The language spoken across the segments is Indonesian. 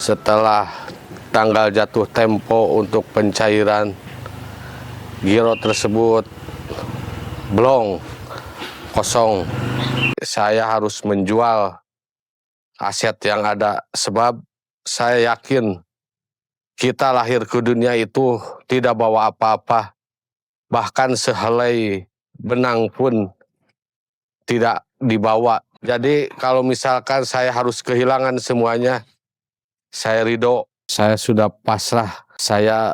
Setelah tanggal jatuh tempo untuk pencairan giro tersebut blong, kosong, saya harus menjual aset yang ada, sebab saya yakin kita lahir ke dunia itu tidak bawa apa-apa, bahkan sehelai benang pun tidak dibawa. Jadi kalau misalkan saya harus kehilangan semuanya, saya ridho, saya sudah pasrah, saya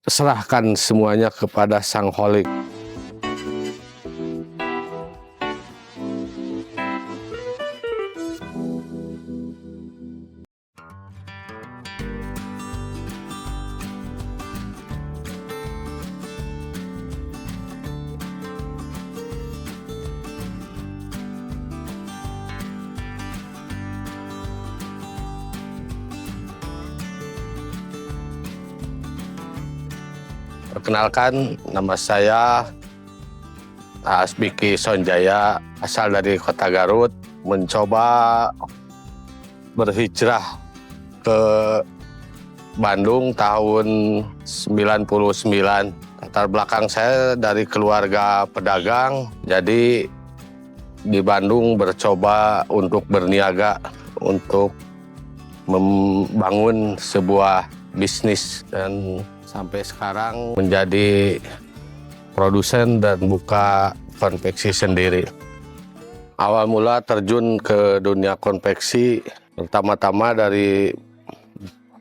serahkan semuanya kepada Sang Holik. Perkenalkan, nama saya Asbiki Sonjaya, asal dari Kota Garut, mencoba berhijrah ke Bandung tahun 99. Latar belakang saya dari keluarga pedagang, jadi di Bandung bercoba untuk berniaga, untuk membangun sebuah bisnis, dan sampai sekarang menjadi produsen dan buka konveksi sendiri. Awal mula terjun ke dunia konveksi pertama-tama dari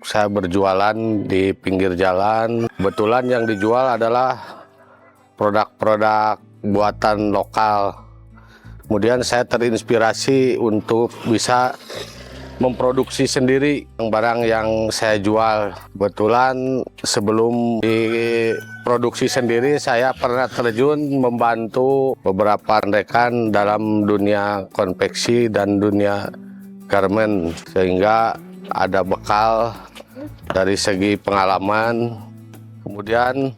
saya berjualan di pinggir jalan. Kebetulan yang dijual adalah produk-produk buatan lokal. Kemudian saya terinspirasi untuk bisa memproduksi sendiri barang yang saya jual. Kebetulan sebelum diproduksi sendiri, saya pernah terjun membantu beberapa rekan dalam dunia konveksi dan dunia garment, sehingga ada bekal dari segi pengalaman. Kemudian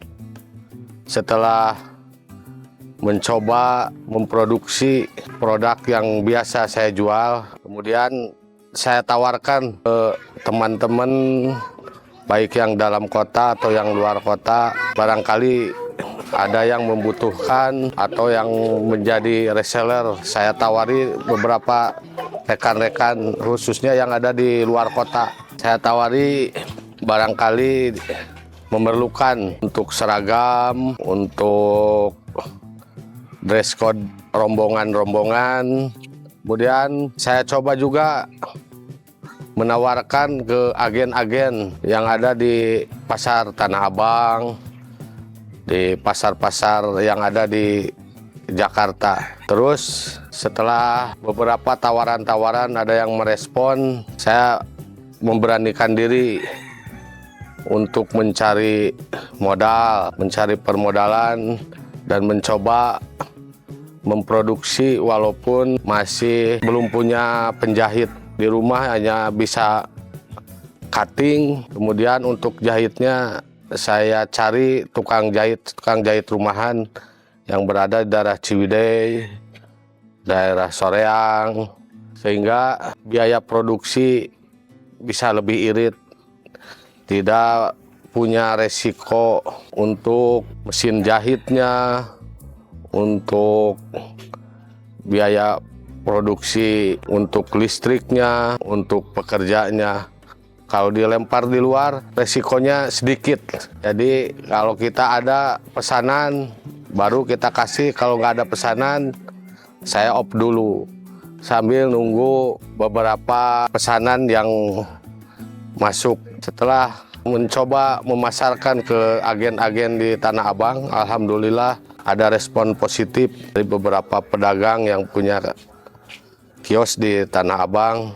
setelah mencoba memproduksi produk yang biasa saya jual, kemudian saya tawarkan ke teman-teman, baik yang dalam kota atau yang luar kota, barangkali ada yang membutuhkan atau yang menjadi reseller. Saya tawari beberapa rekan-rekan, khususnya yang ada di luar kota. Saya tawari barangkali memerlukan untuk seragam, untuk dress code rombongan-rombongan. Kemudian saya coba juga menawarkan ke agen-agen yang ada di pasar Tanah Abang, di pasar-pasar yang ada di Jakarta. Terus setelah beberapa tawaran-tawaran ada yang merespon, saya memberanikan diri untuk mencari modal, mencari permodalan, dan mencoba memproduksi walaupun masih belum punya penjahit. Di rumah hanya bisa cutting. Kemudian untuk jahitnya saya cari tukang jahit rumahan yang berada di daerah Ciwidey, daerah Soreang, sehingga biaya produksi bisa lebih irit, tidak punya resiko untuk mesin jahitnya, untuk biaya produksi, untuk listriknya, untuk pekerjanya. Kalau dilempar di luar, resikonya sedikit. Jadi kalau kita ada pesanan, baru kita kasih. Kalau nggak ada pesanan, saya off dulu, sambil nunggu beberapa pesanan yang masuk. Setelah mencoba memasarkan ke agen-agen di Tanah Abang, alhamdulillah ada respon positif dari beberapa pedagang yang punya kios di Tanah Abang,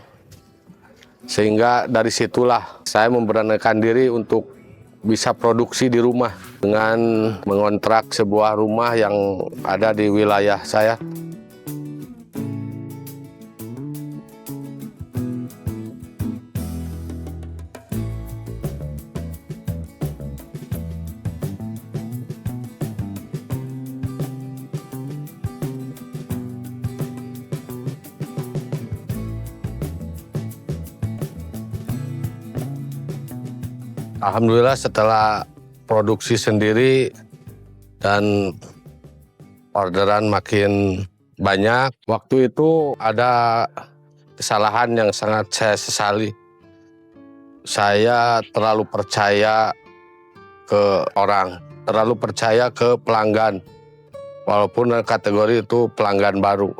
sehingga dari situlah saya memberanikan diri untuk bisa produksi di rumah dengan mengontrak sebuah rumah yang ada di wilayah saya. Alhamdulillah setelah produksi sendiri dan orderan makin banyak, waktu itu ada kesalahan yang sangat saya sesali. Saya terlalu percaya ke orang, terlalu percaya ke pelanggan, walaupun kategori itu pelanggan baru.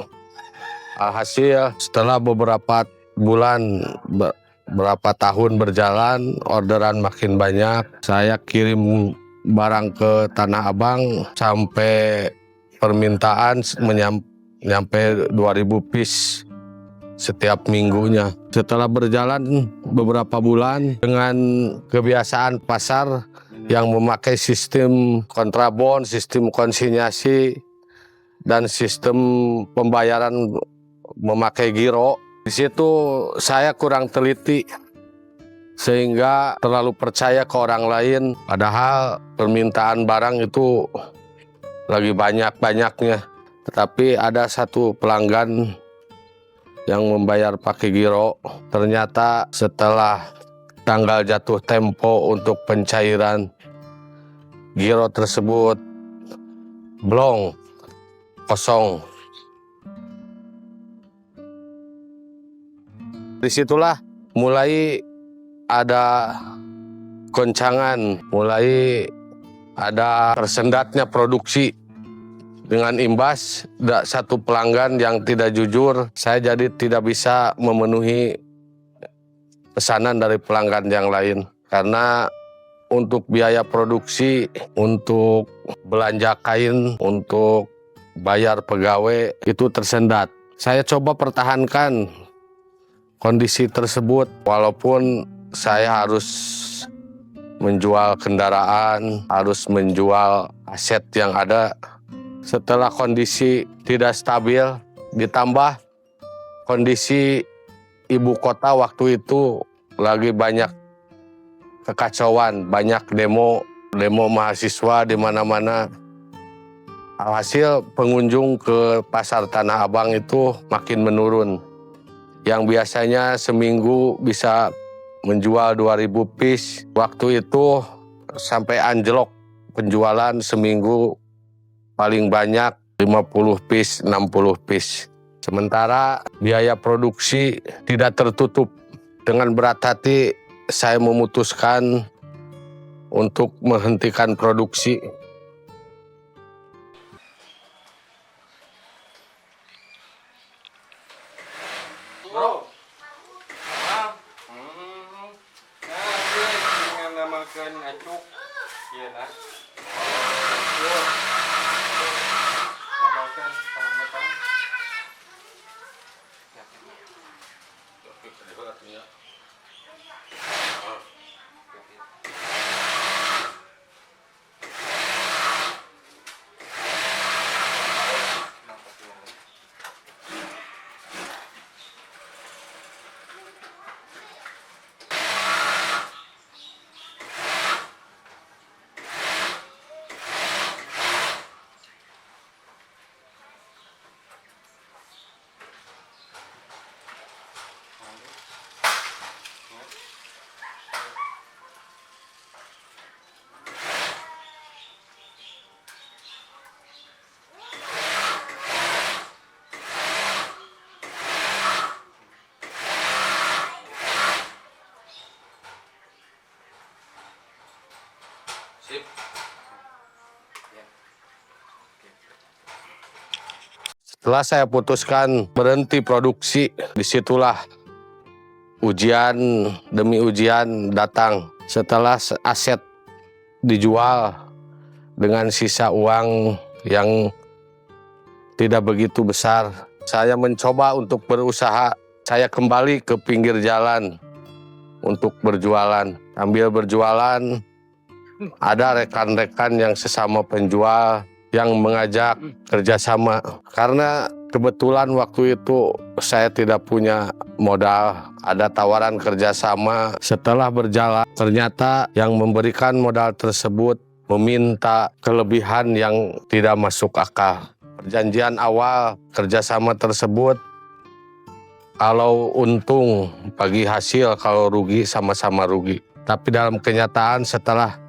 Alhasil setelah beberapa bulan, berapa tahun berjalan, orderan makin banyak. Saya kirim barang ke Tanah Abang sampai permintaan nyampe 2000 piece setiap minggunya. Setelah berjalan beberapa bulan dengan kebiasaan pasar yang memakai sistem kontrabon, sistem konsinyasi, dan sistem pembayaran memakai giro, di situ saya kurang teliti sehingga terlalu percaya ke orang lain, padahal permintaan barang itu lagi banyak-banyaknya. Tetapi ada satu pelanggan yang membayar pakai giro. Ternyata setelah tanggal jatuh tempo untuk pencairan, giro tersebut blong, kosong. Disitulah mulai ada goncangan, mulai ada tersendatnya produksi. Dengan imbas satu pelanggan yang tidak jujur, saya jadi tidak bisa memenuhi pesanan dari pelanggan yang lain. Karena untuk biaya produksi, untuk belanja kain, untuk bayar pegawai, itu tersendat. Saya coba pertahankan kondisi tersebut, walaupun saya harus menjual kendaraan, harus menjual aset yang ada. Setelah kondisi tidak stabil, ditambah kondisi ibu kota waktu itu lagi banyak kekacauan, banyak demo mahasiswa di mana-mana. Alhasil pengunjung ke pasar Tanah Abang itu makin menurun. Yang biasanya seminggu bisa menjual 2000 piece, waktu itu sampai anjlok penjualan seminggu paling banyak 50 piece, 60 piece. Sementara biaya produksi tidak tertutup. Dengan berat hati saya memutuskan untuk menghentikan produksi. Bro, dengan namakan acuk, iya lah. Namakan paham. Sip. Setelah saya putuskan berhenti produksi, disitulah ujian demi ujian datang. Setelah aset dijual dengan sisa uang yang tidak begitu besar, saya mencoba untuk berusaha. Saya kembali ke pinggir jalan untuk berjualan. Sambil berjualan, ada rekan-rekan yang sesama penjual yang mengajak kerjasama. Karena kebetulan waktu itu saya tidak punya modal, ada tawaran kerjasama. Setelah berjalan, ternyata yang memberikan modal tersebut meminta kelebihan yang tidak masuk akal. Perjanjian awal kerjasama tersebut, kalau untung bagi hasil, kalau rugi sama-sama rugi. Tapi dalam kenyataan setelah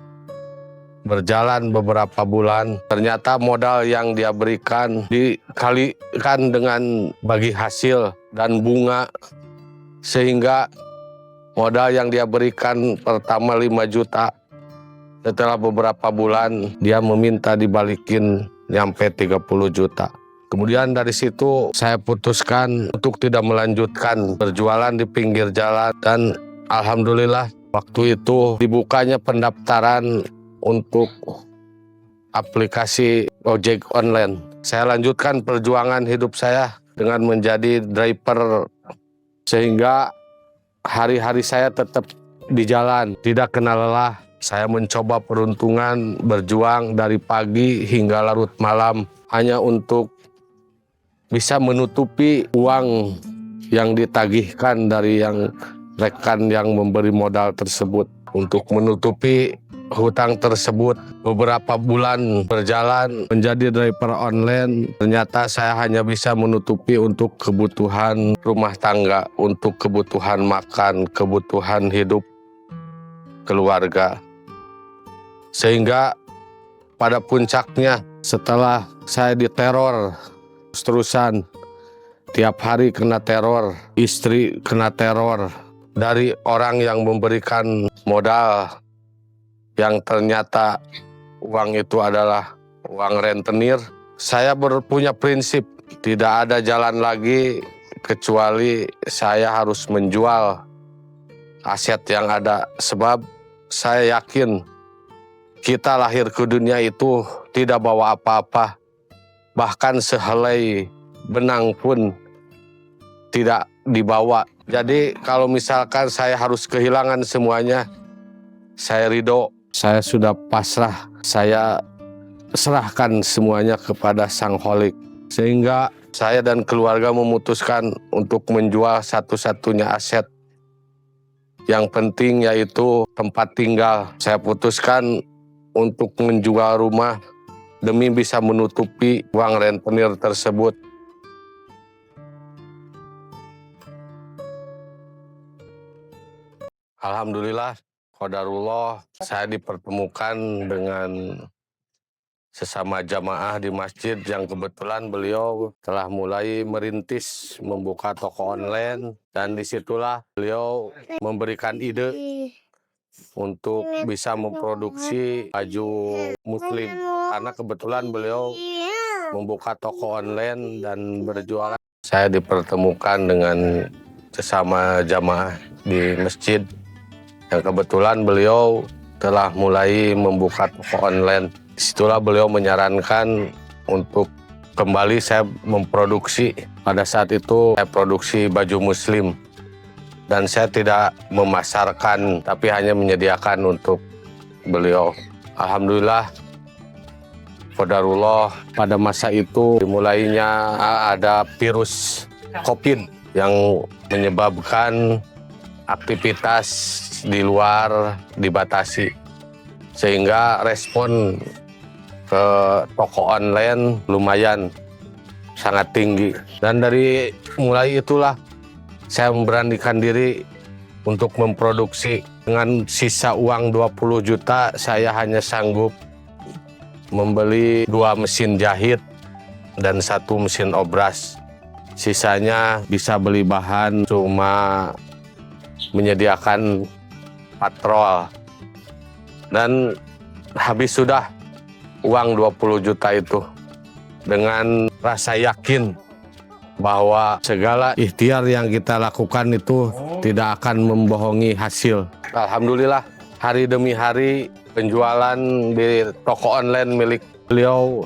berjalan beberapa bulan, ternyata modal yang dia berikan dikalikan dengan bagi hasil dan bunga, sehingga modal yang dia berikan pertama 5 juta, setelah beberapa bulan dia meminta dibalikin nyampe 30 juta. Kemudian dari situ saya putuskan untuk tidak melanjutkan berjualan di pinggir jalan, dan alhamdulillah waktu itu dibukanya pendaftaran untuk aplikasi ojek online. Saya lanjutkan perjuangan hidup saya dengan menjadi driver, sehingga hari-hari saya tetap di jalan, tidak kenal lelah. Saya mencoba peruntungan, berjuang dari pagi hingga larut malam hanya untuk bisa menutupi uang yang ditagihkan dari yang rekan yang memberi modal tersebut. Untuk menutupi hutang tersebut, beberapa bulan berjalan menjadi driver online. Ternyata saya hanya bisa menutupi untuk kebutuhan rumah tangga, untuk kebutuhan makan, kebutuhan hidup keluarga. Sehingga pada puncaknya setelah saya diteror terusan, tiap hari kena teror, istri kena teror dari orang yang memberikan modal, yang ternyata uang itu adalah uang rentenir. Saya punya prinsip, tidak ada jalan lagi kecuali saya harus menjual aset yang ada. Sebab saya yakin kita lahir ke dunia itu tidak bawa apa-apa, bahkan sehelai benang pun tidak dibawa. Jadi kalau misalkan saya harus kehilangan semuanya, saya ridho. Saya sudah pasrah, saya serahkan semuanya kepada Sang Holik. Sehingga saya dan keluarga memutuskan untuk menjual satu-satunya aset yang penting, yaitu tempat tinggal. Saya putuskan untuk menjual rumah demi bisa menutupi uang rentenir tersebut. Alhamdulillah, qadarullah, saya dipertemukan dengan sesama jamaah di masjid yang kebetulan beliau telah mulai merintis membuka toko online, dan disitulah beliau memberikan ide untuk bisa memproduksi baju muslim, karena kebetulan beliau membuka toko online dan berjualan. Saya dipertemukan dengan sesama jamaah di masjid yang kebetulan beliau telah mulai membuka toko online. Disitulah beliau menyarankan untuk kembali saya memproduksi. Pada saat itu saya produksi baju muslim, dan saya tidak memasarkan, tapi hanya menyediakan untuk beliau. Alhamdulillah, qadarullah, pada masa itu dimulainya ada virus COVID yang menyebabkan aktivitas di luar dibatasi, sehingga respon ke toko online lumayan sangat tinggi. Dan dari mulai itulah saya memberanikan diri untuk memproduksi. Dengan sisa uang 20 juta, saya hanya sanggup membeli 2 mesin jahit dan 1 mesin obras. Sisanya bisa beli bahan, cuma menyediakan patrol. Dan habis sudah uang 20 juta itu. Dengan rasa yakin bahwa segala ikhtiar yang kita lakukan itu tidak akan membohongi hasil. Alhamdulillah, hari demi hari penjualan di toko online milik beliau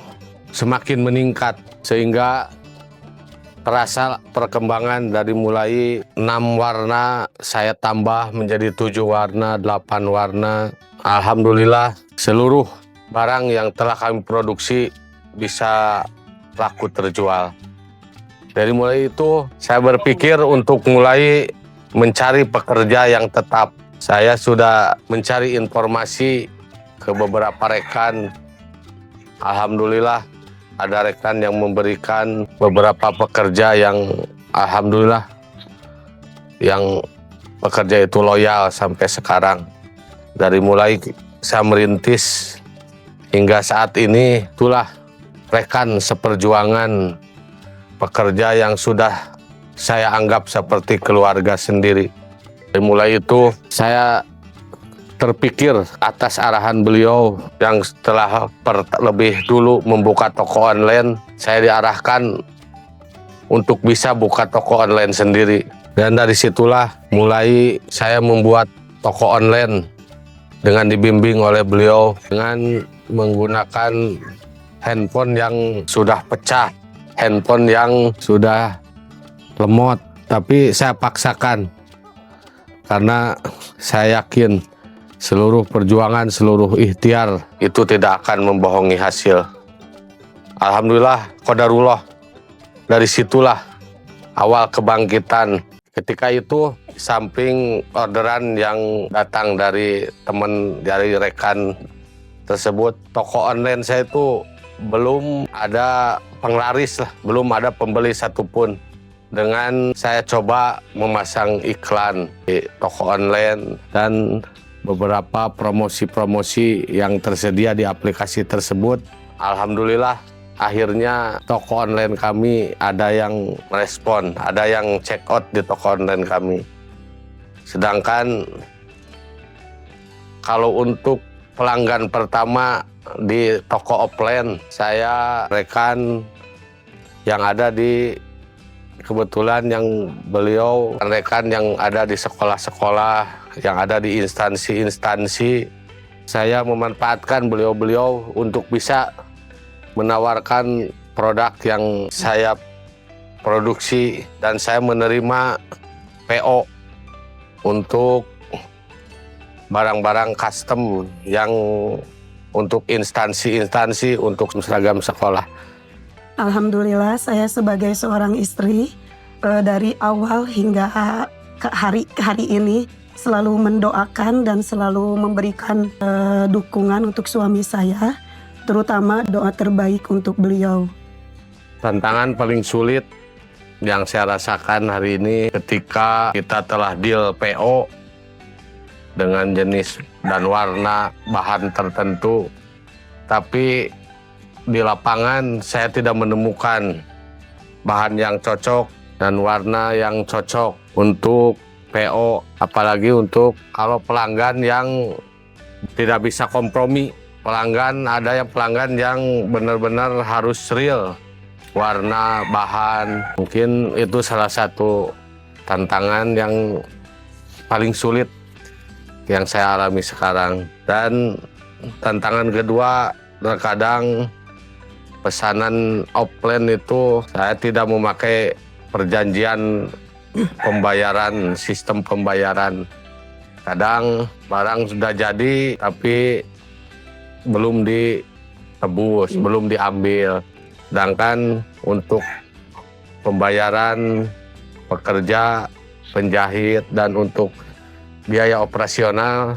semakin meningkat, sehingga terasa perkembangan dari mulai 6 warna saya tambah menjadi 7 warna, 8 warna. Alhamdulillah, seluruh barang yang telah kami produksi bisa laku terjual. Dari mulai itu saya berpikir untuk mulai mencari pekerja yang tetap. Saya sudah mencari informasi ke beberapa rekan. Alhamdulillah, ada rekan yang memberikan beberapa pekerja yang alhamdulillah yang pekerja itu loyal sampai sekarang. Dari mulai saya merintis hingga saat ini, itulah rekan seperjuangan, pekerja yang sudah saya anggap seperti keluarga sendiri. Dari mulai itu saya terpikir atas arahan beliau yang setelah lebih dulu membuka toko online, saya diarahkan untuk bisa buka toko online sendiri. Dan dari situlah mulai saya membuat toko online dengan dibimbing oleh beliau dengan menggunakan handphone yang sudah pecah, handphone yang sudah lemot, tapi saya paksakan karena saya yakin seluruh perjuangan, seluruh ikhtiar itu tidak akan membohongi hasil. Alhamdulillah, qadarullah, dari situlah awal kebangkitan. Ketika itu, samping orderan yang datang dari teman, dari rekan tersebut, toko online saya itu belum ada penglaris lah, belum ada pembeli satupun. Dengan saya coba memasang iklan di toko online dan beberapa promosi-promosi yang tersedia di aplikasi tersebut, alhamdulillah akhirnya toko online kami ada yang merespon, ada yang check out di toko online kami. Sedangkan kalau untuk pelanggan pertama di toko offline, saya rekan yang ada di, kebetulan yang beliau rekan yang ada di sekolah-sekolah, yang ada di instansi-instansi, saya memanfaatkan beliau-beliau untuk bisa menawarkan produk yang saya produksi dan saya menerima PO untuk barang-barang custom yang untuk instansi-instansi untuk seragam sekolah. Alhamdulillah, saya sebagai seorang istri dari awal hingga ke hari ini selalu mendoakan dan selalu memberikan dukungan untuk suami saya, terutama doa terbaik untuk beliau. Tantangan paling sulit yang saya rasakan hari ini ketika kita telah deal PO dengan jenis dan warna bahan tertentu, tapi di lapangan saya tidak menemukan bahan yang cocok dan warna yang cocok untuk PO, apalagi untuk kalau pelanggan yang tidak bisa kompromi. Ada yang pelanggan yang benar-benar harus real, warna, bahan. Mungkin itu salah satu tantangan yang paling sulit yang saya alami sekarang. Dan tantangan kedua, terkadang pesanan offline itu saya tidak memakai perjanjian pembayaran, sistem pembayaran. Kadang barang sudah jadi tapi belum ditebus, belum diambil. Sedangkan untuk pembayaran pekerja, penjahit, dan untuk biaya operasional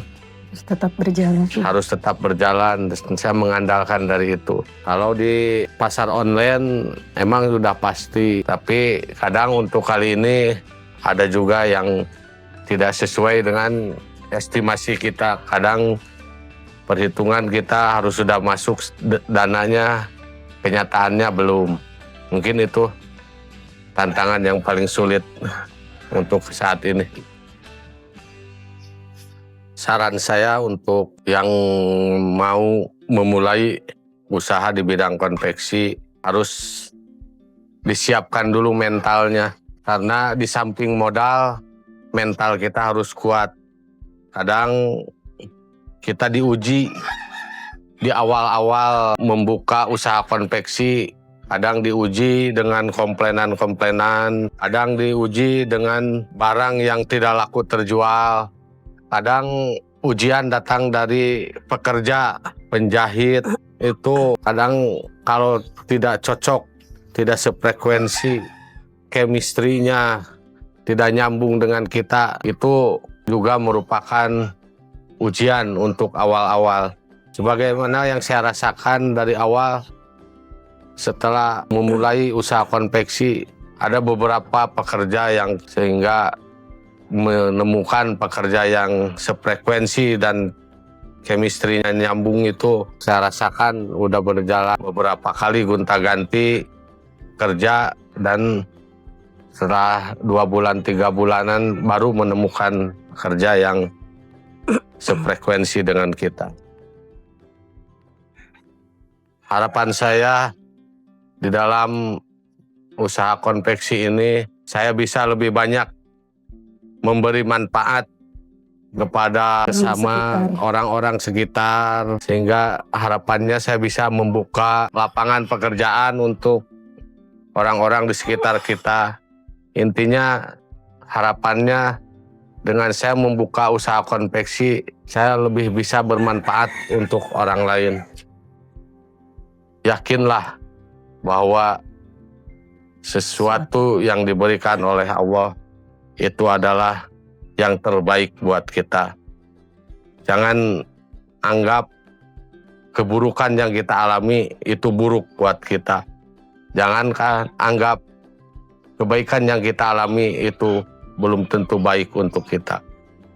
harus tetap berjalan. Saya mengandalkan dari itu. Kalau di pasar online emang sudah pasti, tapi kadang untuk kali ini ada juga yang tidak sesuai dengan estimasi kita. Kadang perhitungan kita harus sudah masuk dananya, kenyataannya belum. Mungkin itu tantangan yang paling sulit untuk saat ini. Saran saya untuk yang mau memulai usaha di bidang konveksi harus disiapkan dulu mentalnya. Karena di samping modal, mental kita harus kuat. Kadang kita diuji di awal-awal membuka usaha konveksi, kadang diuji dengan komplainan-komplainan, kadang diuji dengan barang yang tidak laku terjual, kadang ujian datang dari pekerja, penjahit, itu kadang kalau tidak cocok, tidak sefrekuensi, chemistry-nya tidak nyambung dengan kita, itu juga merupakan ujian untuk awal-awal. Sebagaimana yang saya rasakan dari awal, setelah memulai usaha konveksi, ada beberapa pekerja yang sehingga menemukan pekerja yang sefrekuensi dan chemistry-nya nyambung itu saya rasakan udah berjalan beberapa kali gonta-ganti kerja, dan setelah 2 bulan 3 bulanan baru menemukan kerja yang sefrekuensi dengan kita. Harapan saya di dalam usaha konveksi ini, saya bisa lebih banyak memberi manfaat kepada sama orang-orang sekitar, sehingga harapannya saya bisa membuka lapangan pekerjaan untuk orang-orang di sekitar kita. Intinya harapannya dengan saya membuka usaha konveksi, saya lebih bisa bermanfaat untuk orang lain. Yakinlah bahwa sesuatu yang diberikan oleh Allah itu adalah yang terbaik buat kita. Jangan anggap keburukan yang kita alami itu buruk buat kita. Jangan anggap kebaikan yang kita alami itu belum tentu baik untuk kita.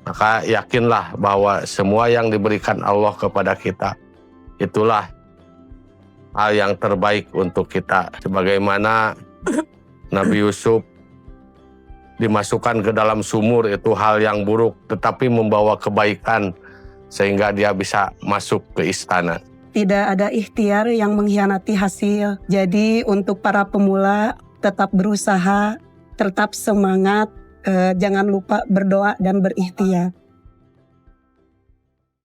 Maka yakinlah bahwa semua yang diberikan Allah kepada kita, itulah hal yang terbaik untuk kita. Sebagaimana Nabi Yusuf dimasukkan ke dalam sumur, itu hal yang buruk, tetapi membawa kebaikan sehingga dia bisa masuk ke istana. Tidak ada ikhtiar yang mengkhianati hasil. Jadi untuk para pemula tetap berusaha, tetap semangat, jangan lupa berdoa dan berikhtiar.